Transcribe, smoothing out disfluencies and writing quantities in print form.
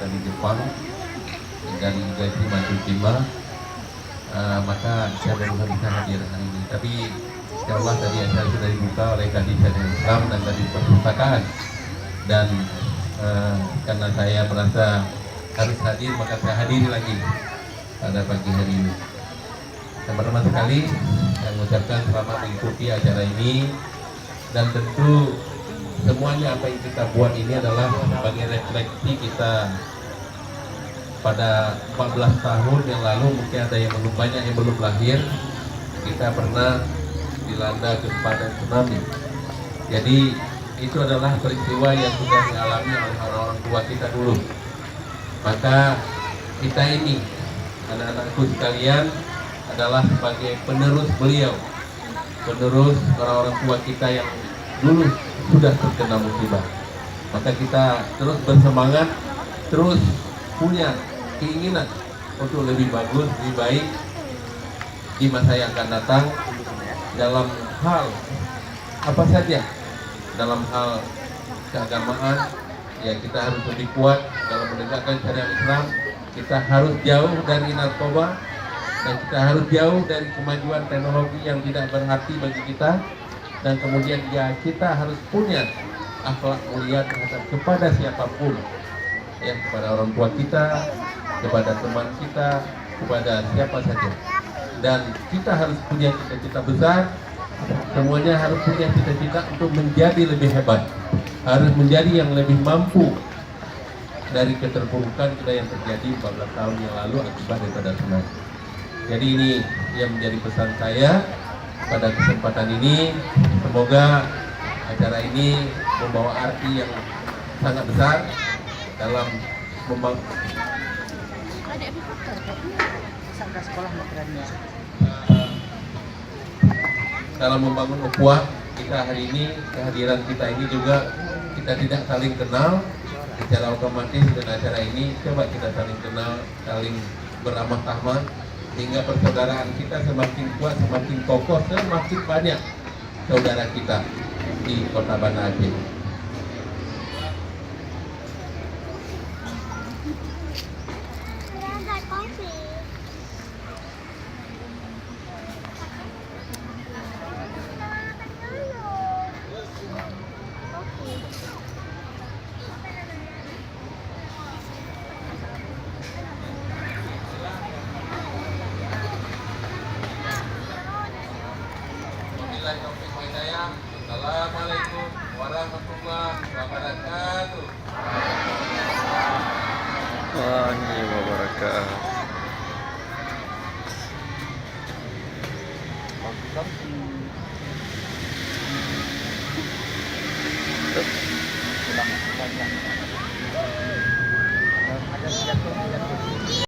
dari Jepang dan juga istri Maju Timah. Maka saya baru bisa hadir hari ini. Tapi insya Allah tadi acara sudah dibuka oleh Kadin Islam dan Kadin Perpustakaan. Dan karena saya merasa harus hadir, maka saya hadiri lagi pada pagi hari ini. Yang pertama sekali saya mengucapkan selamat mengikuti acara ini, dan tentu semuanya apa yang kita buat ini adalah sebagai refleksi kita pada 14 tahun yang lalu. Mungkin ada yang belum, banyak yang belum lahir, kita pernah dilanda gempa dan tsunami. Jadi itu adalah peristiwa yang sudah dialami oleh orang-orang tua kita dulu. Maka kita ini, anak-anakku sekalian, adalah sebagai penerus beliau, penerus orang-orang tua kita yang dulu sudah terkena musibah. Maka kita terus bersemangat, terus punya keinginan untuk lebih bagus, lebih baik di masa yang akan datang dalam hal apa saja. Dalam hal keagamaan, ya kita harus lebih kuat dalam menegakkan syariat Islam. Kita harus jauh dari narkoba, dan kita harus jauh dari kemajuan teknologi yang tidak berarti bagi kita. Dan kemudian ya kita harus punya akhlak mulia terhadap kepada siapapun, ya, kepada orang tua kita, kepada teman kita, kepada siapa saja. Dan kita harus punya cita-cita besar. Semuanya harus punya cita-cita untuk menjadi lebih hebat, harus menjadi yang lebih mampu dari keterpurukan kita yang terjadi 14 tahun yang lalu akibat daripada tsunami. Jadi ini yang menjadi pesan saya pada kesempatan ini. Semoga acara ini membawa arti yang sangat besar dalam membangun ukhuwah kita hari ini. Kehadiran kita ini juga kita tidak saling kenal, secara otomatis dengan acara ini coba kita saling kenal, saling beramah tamah, sehingga persaudaraan kita semakin kuat, semakin kokoh, semakin banyak saudara kita di Kota Banda Aceh. Assalamualaikum warahmatullahi wabarakatuh. Warahmatullahi wabarakatuh. Pulang.